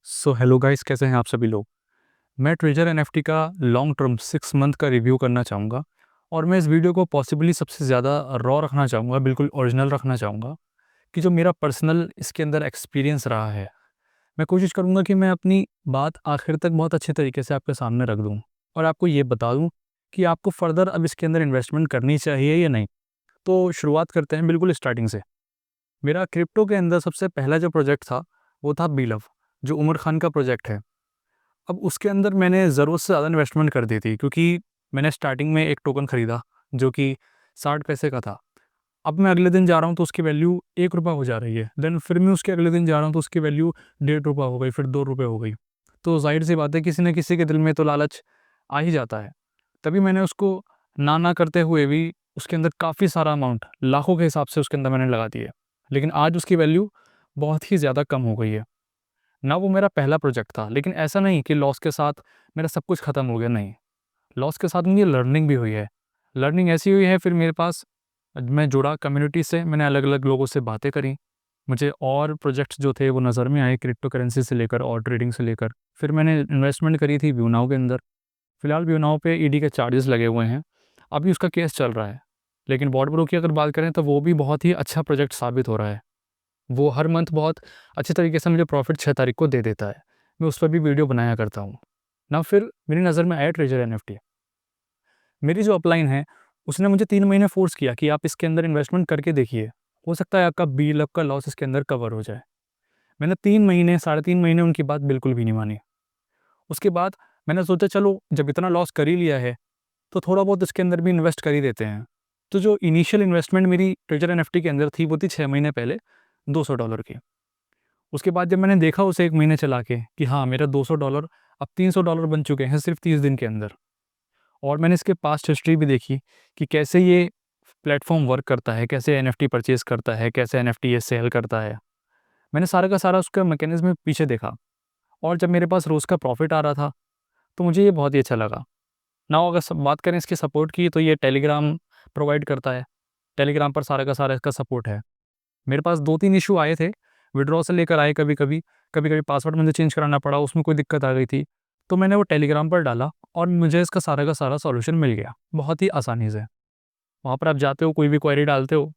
So hello guys, कैसे हैं आप सभी लोग। मैं ट्रेजर एनएफटी का लॉन्ग टर्म 6 मंथ का रिव्यू करना चाहूँगा और मैं इस वीडियो को पॉसिबली सबसे ज़्यादा रॉ रखना चाहूँगा, बिल्कुल ओरिजिनल रखना चाहूँगा कि जो मेरा पर्सनल इसके अंदर एक्सपीरियंस रहा है। मैं कोशिश करूँगा कि मैं अपनी बात आखिर तक बहुत अच्छे तरीके से आपके सामने रख दूँ और आपको ये बता दूँ कि आपको फ़र्दर अब इसके अंदर इन्वेस्टमेंट करनी चाहिए या नहीं। तो शुरुआत करते हैं बिल्कुल स्टार्टिंग से। मेरा क्रिप्टो के अंदर सबसे पहला जो प्रोजेक्ट था वो था बीलव, जो उमर खान का प्रोजेक्ट है। अब उसके अंदर मैंने ज़रूरत से ज़्यादा इन्वेस्टमेंट कर दी थी क्योंकि मैंने स्टार्टिंग में एक टोकन खरीदा जो कि 60 पैसे का था। अब मैं अगले दिन जा रहा हूँ तो उसकी वैल्यू ₹1 हो जा रही है। देन फिर मैं उसके अगले दिन जा रहा हूँ तो उसकी वैल्यू ₹1.5 हो गई, फिर ₹2 हो गई। तो ज़ाहिर-सी बात है किसी न किसी के दिल में तो लालच आ ही जाता है। तभी मैंने उसको ना करते हुए भी उसके अंदर काफ़ी सारा अमाउंट लाखों के हिसाब से उसके अंदर मैंने लगा दिए। लेकिन आज उसकी वैल्यू बहुत ही ज़्यादा कम हो गई है। ना वो मेरा पहला प्रोजेक्ट था, लेकिन ऐसा नहीं कि लॉस के साथ मेरा सब कुछ ख़त्म हो गया, नहीं। लॉस के साथ मुझे लर्निंग भी हुई है। लर्निंग ऐसी हुई है, फिर मेरे पास मैं जुड़ा कम्युनिटी से, मैंने अलग-अलग लोगों से बातें करी। मुझे और प्रोजेक्ट्स जो थे वो नज़र में आए, क्रिप्टो करेंसी से लेकर और ट्रेडिंग से लेकर। फिर मैंने इन्वेस्टमेंट करी थी ब्यूनाओ के अंदर। फिलहाल ब्यूनाओ पे ईडी के चार्जेस लगे हुए हैं। अभी उसका केस चल रहा है। लेकिन बॉट ब्रो की अगर बात करें तो वो भी बहुत ही अच्छा प्रोजेक्ट साबित हो रहा है। वो हर मंथ बहुत अच्छे तरीके से मुझे प्रॉफ़िट 6 तारीख को दे देता है। मैं उस पर भी वीडियो बनाया करता हूँ। ना फिर मेरी नज़र में आया ट्रेजर एनएफटी। मेरी जो अपलाइन है, उसने मुझे 3 महीने फ़ोर्स किया कि आप इसके अंदर इन्वेस्टमेंट करके देखिए। हो सकता है आपका B-लव का लॉस इसके अंदर कवर हो जाए। मैंने 3 महीने, साढ़े 3 महीने उनकी बात बिल्कुल भी नहीं मानी। उसके बाद मैंने सोचा चलो जब इतना लॉस कर ही लिया है, तो थोड़ा बहुत इसके अंदर भी इन्वेस्ट कर ही देते हैं। तो जो इनिशियल इन्वेस्टमेंट मेरी ट्रेजर एनएफटी के अंदर थी, वो थी 6 महीने पहले $200 की। उसके बाद जब मैंने देखा उसे 1 महीने चला के कि हाँ, मेरा $200 अब $300 बन चुके हैं सिर्फ़ 30 दिन के अंदर। और मैंने इसके पास्ट हिस्ट्री भी देखी कि कैसे ये प्लेटफ़ॉर्म वर्क करता है, कैसे एनएफटी परचेज़ करता है, कैसे एनएफटी ये सेल करता है। मैंने सारा का सारा उसका मैकेनिज़्म पीछे देखा और जब मेरे पास रोज़ का प्रॉफ़िट आ रहा था, तो मुझे ये बहुत ही अच्छा लगा। नाउ अगर सब बात करें इसकी सपोर्ट की, तो ये टेलीग्राम प्रोवाइड करता है। टेलीग्राम पर सारा का सारा इसका सपोर्ट है। मेरे पास 2-3 इश्यू आए थे, विथड्रॉ से लेकर आए कभी-कभी, कभी-कभी पासवर्ड मुझे चेंज कराना पड़ा, उसमें कोई दिक्कत आ गई थी। तो मैंने वो टेलीग्राम पर डाला और मुझे इसका सारा का सारा सॉल्यूशन मिल गया, बहुत ही आसानी से। वहाँ पर आप जाते हो, कोई भी क्वेरी डालते हो,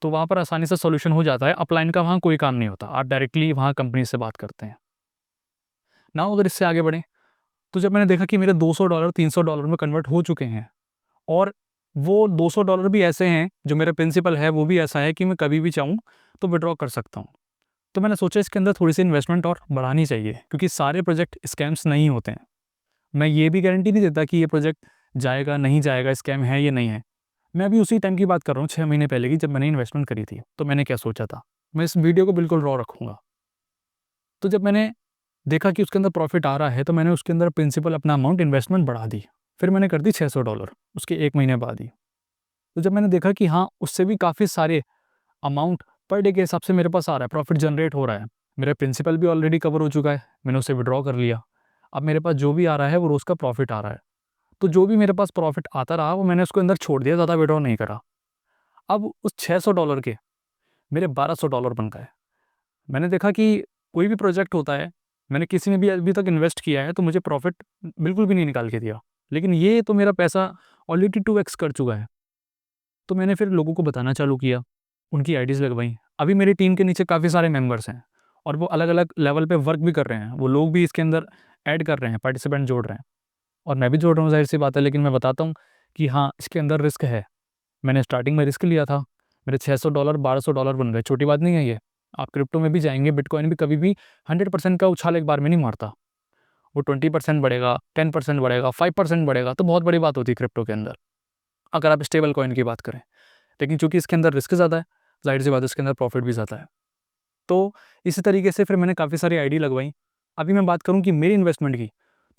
तो वहाँ पर आसानी से सॉल्यूशन हो जाता है। अपलाइन का वहाँ कोई काम नहीं होता, आप डायरेक्टली वहाँ कंपनी से बात करते हैं। नाउ अगर इससे आगे बढ़ें, तो जब मैंने देखा कि मेरे $200 $300 में कन्वर्ट हो चुके हैं और वो $200 भी ऐसे हैं, जो मेरा प्रिंसिपल है वो भी ऐसा है कि मैं कभी भी चाहूँ तो विथड्रॉ कर सकता हूँ। तो मैंने सोचा इसके अंदर थोड़ी-सी इन्वेस्टमेंट और बढ़ानी चाहिए क्योंकि सारे प्रोजेक्ट स्कैम्स नहीं होते हैं। मैं ये भी गारंटी नहीं देता कि ये प्रोजेक्ट जाएगा, नहीं जाएगा, स्कैम है या नहीं है। मैं अभी उसी टाइम की बात कर रहा हूँ 6 महीने पहले की, जब मैंने इन्वेस्टमेंट करी थी। तो मैंने क्या सोचा था, मैं इस वीडियो को बिल्कुल रॉ रखूँगा। तो जब मैंने देखा कि उसके अंदर प्रॉफ़िट आ रहा है, तो मैंने उसके अंदर प्रिंसिपल अपना अमाउंट इन्वेस्टमेंट बढ़ा दी। फिर मैंने कर दी $600 उसके 1 महीने बाद ही। तो जब मैंने देखा कि हाँ, उससे भी काफ़ी सारे अमाउंट पर डे के हिसाब से मेरे पास आ रहा है, प्रॉफ़िट जनरेट हो रहा है। मेरा प्रिंसिपल भी ऑलरेडी कवर हो चुका है, मैंने उसे विथड्रॉ कर लिया। अब मेरे पास जो भी आ रहा है वो रोज़ का प्रॉफ़िट आ रहा है। तो जो भी मेरे पास प्रॉफ़िट आता रहा वो मैंने उसको अंदर छोड़ दिया, ज़्यादा विथड्रॉ नहीं करा। अब उस $600 के मेरे $1200 बन गए। मैंने देखा कि कोई भी प्रोजेक्ट होता है, मैंने किसी में भी अभी तक इन्वेस्ट किया है तो मुझे प्रॉफ़िट बिल्कुल भी नहीं निकाल के दिया। लेकिन ये तो मेरा पैसा ऑलरेडी 2x कर चुका है। तो मैंने फिर लोगों को बताना चालू किया, उनकी आईडीज़ लगवाई। अभी मेरी टीम के नीचे काफ़ी सारे मेंबर्स हैं और वो अलग-अलग लेवल पे वर्क भी कर रहे हैं। वो लोग भी इसके अंदर ऐड कर रहे हैं, पार्टिसिपेंट जोड़ रहे हैं और मैं भी जोड़ रहा हूँ, ज़ाहिर-सी बात है। लेकिन मैं बताता हूँ कि हाँ, इसके अंदर रिस्क है। मैंने स्टार्टिंग में रिस्क लिया था, मेरे $600 $1200 बन गए, छोटी बात नहीं है ये। आप क्रिप्टो में भी जाएँगे, बिटकॉइन भी कभी भी 100% का उछाल एक बार में नहीं मारता। वो 20% बढ़ेगा, 10% बढ़ेगा, 5% बढ़ेगा, तो बहुत बड़ी बात होती है क्रिप्टो के अंदर, अगर आप स्टेबल कॉइन की बात करें। लेकिन चूँकि इसके अंदर रिस्क ज़्यादा है, ज़ाहिर-सी बात है इसके अंदर प्रॉफ़िट भी ज़्यादा है। तो इसी तरीके से फिर मैंने काफ़ी सारी आईडी लगवाई। अभी मैं बात करूँ कि मेरी इन्वेस्टमेंट की,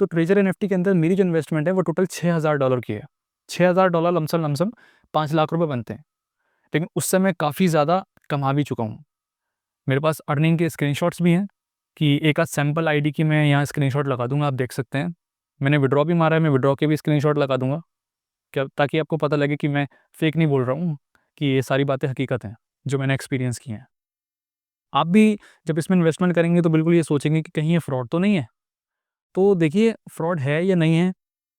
तो ट्रेजर एनएफटी के अंदर मेरी जो इन्वेस्टमेंट है वो टोटल $6000 की है। $6000 लमसम लमसम ₹5 लाख बनते हैं। लेकिन उससे मैं काफ़ी ज़्यादा कमा भी चुका हूँ। मेरे पास अर्निंग के स्क्रीनशॉट्स भी हैं कि एक आध सैंपल आईडी की मैं यहाँ स्क्रीनशॉट लगा दूँगा, आप देख सकते हैं। मैंने विथड्रॉ भी मारा है, मैं विथड्रॉ के भी स्क्रीनशॉट लगा दूँगा, क्या ताकि आपको पता लगे कि मैं फेक नहीं बोल रहा हूँ, कि ये सारी बातें हकीकत हैं, जो मैंने एक्सपीरियंस की हैं। आप भी जब इसमें इन्वेस्टमेंट करेंगे तो बिल्कुल ये सोचेंगे कि कहीं ये फ्रॉड तो नहीं है। तो देखिए फ्रॉड है या नहीं है,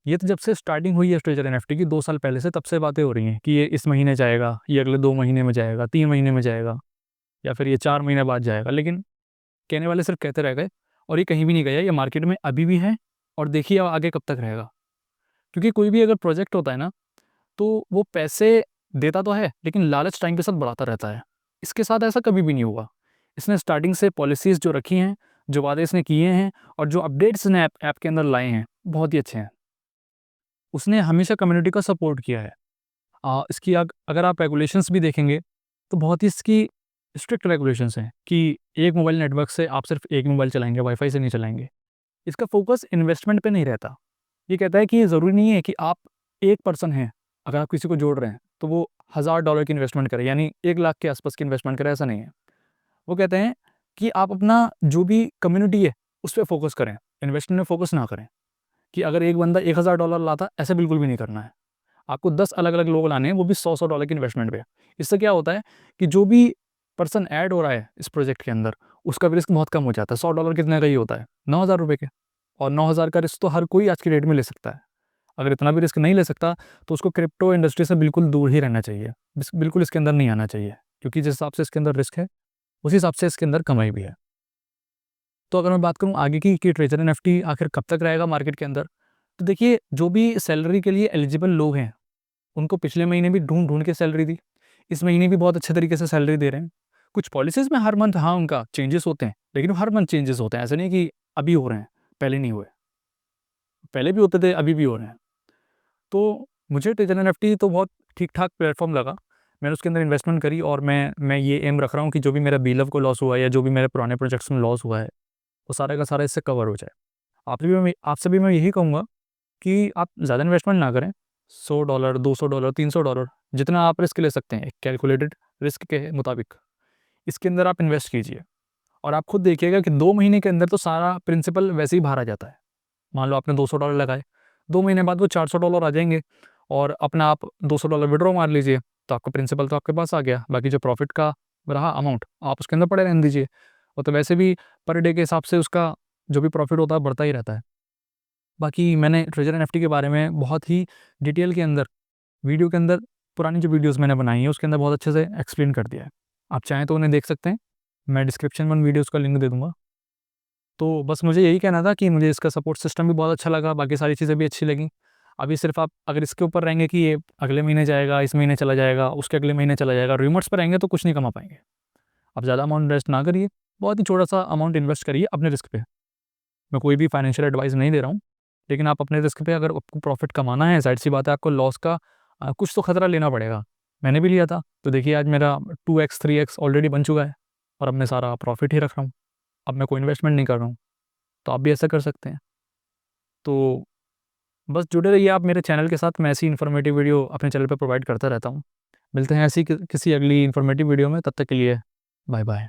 ये तो जब से स्टार्टिंग हुई है ट्रेजर एनएफटी की 2 साल पहले से, तब से बातें हो रही हैं कि ये इस महीने जाएगा, ये अगले 2 महीने में जाएगा, 3 महीने में जाएगा, या फिर ये 4 महीने बाद जाएगा। लेकिन कहने वाले सिर्फ कहते रह गए और ये कहीं भी नहीं गया। ये मार्केट में अभी भी है और देखिए अब आगे कब तक रहेगा। क्योंकि कोई भी अगर प्रोजेक्ट होता है ना, तो वो पैसे देता तो है लेकिन लालच टाइम के साथ बढ़ाता रहता है। इसके साथ ऐसा कभी भी नहीं हुआ। इसने स्टार्टिंग से पॉलिसीज़ जो रखी हैं, जो वादे इसने किए हैं और जो अपडेट्स इसने ऐप के अंदर लाए हैं, बहुत ही अच्छे हैं। उसने हमेशा कम्युनिटी का सपोर्ट किया है। इसकी अगर आप रेगुलेशंस भी देखेंगे तो बहुत ही इसकी स्ट्रिक्ट रेगुलेशंस हैं कि एक मोबाइल नेटवर्क से आप सिर्फ एक मोबाइल चलाएंगे, वाईफाई से नहीं चलाएंगे। इसका फोकस इन्वेस्टमेंट पे नहीं रहता। ये कहता है कि ये ज़रूरी नहीं है कि आप एक पर्सन हैं, अगर आप किसी को जोड़ रहे हैं तो वो $1000 की इन्वेस्टमेंट करें, यानी 1 लाख के आसपास की इन्वेस्टमेंट करें, ऐसा नहीं है। वो कहते हैं कि आप अपना जो भी कम्युनिटी है उस पर फोकस करें, इन्वेस्टमेंट में फोकस ना करें कि अगर एक बंदा $1000 लाता, ऐसे बिल्कुल भी नहीं करना है। आपको 10 अलग-अलग लोग लाने हैं, वो भी $100-100 की इन्वेस्टमेंट पे। इससे क्या होता है कि जो भी पर्सन ऐड हो रहा है इस प्रोजेक्ट के अंदर, उसका भी रिस्क बहुत कम हो जाता है। $100 कितने का ही होता है? ₹9000 के। और 9000 का रिस्क तो हर कोई आज की डेट में ले सकता है। अगर इतना भी रिस्क नहीं ले सकता, तो उसको क्रिप्टो इंडस्ट्री से बिल्कुल दूर ही रहना चाहिए। बिल्कुल इसके अंदर नहीं आना चाहिए, क्योंकि जिस हिसाब से इसके अंदर रिस्क है, उसी हिसाब से इसके अंदर कमाई भी है। तो अगर मैं बात करूँ आगे की कि ट्रेजर एनएफटी आखिर कब तक रहेगा मार्केट के अंदर, तो देखिए जो भी सैलरी के लिए एलिजिबल लोग हैं, उनको पिछले महीने भी ढूँढ-ढूँढ के सैलरी दी। इस महीने भी बहुत अच्छे तरीके से सैलरी दे रहे हैं। कुछ पॉलिसीज़ में हर मंथ हाँ, उनका चेंजेस होते हैं, लेकिन हर मंथ चेंजेस होते हैं। ऐसा नहीं है कि अभी हो रहे हैं, पहले नहीं हुए। पहले भी होते थे, अभी भी हो रहे हैं। तो मुझे ट्रेजर एनएफटी तो बहुत ठीक-ठाक प्लेटफ़ॉर्म लगा। मैंने उसके अंदर इन्वेस्टमेंट करी और मैं ये एम रख रहा हूँ कि जो भी मेरा बीलव को लॉस हुआ है या जो भी मेरे पुराने प्रोजेक्ट्स में लॉस हुआ है, वो सारा का सारा इससे कवर हो जाए। आपसे भी मैं यही कहूँगा कि आप ज़्यादा इन्वेस्टमेंट ना करें। $100, $200, $300 जितना आप रिस्क ले सकते हैं, एक कैलकुलेटेड रिस्क के मुताबिक, इसके अंदर आप इन्वेस्ट कीजिए और आप खुद देखिएगा कि 2 महीने के अंदर तो सारा प्रिंसिपल वैसे ही बाहर आ जाता है। मान लो आपने $200 लगाए, 2 महीने बाद वो $400 आ जाएँगे और अपना आप $200 विथड्रॉ मार लीजिए, तो आपका प्रिंसिपल तो आपके पास आ गया। बाकी जो प्रॉफ़िट का रहा अमाउंट, आप उसके अंदर पड़े रहने दीजिए। वो तो वैसे भी पर डे के हिसाब से उसका जो भी प्रॉफ़िट होता है, बढ़ता ही रहता है। बाकी मैंने ट्रेजर एनएफटी के बारे में बहुत ही डिटेल के अंदर वीडियो के अंदर पुरानी जो वीडियोज़ मैंने बनाई हैं, उसके अंदर बहुत अच्छे से एक्सप्लेन कर दिया है। आप चाहें तो उन्हें देख सकते हैं। मैं डिस्क्रिप्शन में उन वीडियोज़ का लिंक दे दूँगा। तो बस मुझे यही कहना था कि मुझे इसका सपोर्ट सिस्टम भी बहुत अच्छा लगा, बाकी सारी चीज़ें भी अच्छी लगीं। अभी सिर्फ़ आप अगर इसके ऊपर रहेंगे कि ये अगले महीने जाएगा, इस महीने चला जाएगा, उसके अगले महीने चला जाएगा, रूमर्स पे रहेंगे तो कुछ नहीं कमा पाएँगे। आप ज़्यादा अमाउंट इन्वेस्ट ना करिए, बहुत ही छोटा-सा अमाउंट इन्वेस्ट करिए अपने रिस्क पे। मैं कोई भी फाइनेंशियल एडवाइस नहीं दे रहा हूँ, लेकिन आप अपने रिस्क पे अगर आपको प्रॉफ़िट कमाना है, ज़ाहिर-सी बात है आपको लॉस का कुछ तो खतरा लेना पड़ेगा। मैंने भी लिया था, तो देखिए आज मेरा 2x 3x ऑलरेडी बन चुका है और अब मैं सारा प्रॉफ़िट ही रख रहा हूँ। अब मैं कोई इन्वेस्टमेंट नहीं कर रहा हूँ, तो आप भी ऐसा कर सकते हैं। तो बस जुड़े रहिए आप मेरे चैनल के साथ, मैं ऐसी इन्फॉर्मेटिव वीडियो अपने चैनल पे प्रोवाइड करता रहता हूँ। मिलते हैं ऐसी किसी अगली इन्फॉर्मेटिव वीडियो में, तब तक के लिए बाय बाय।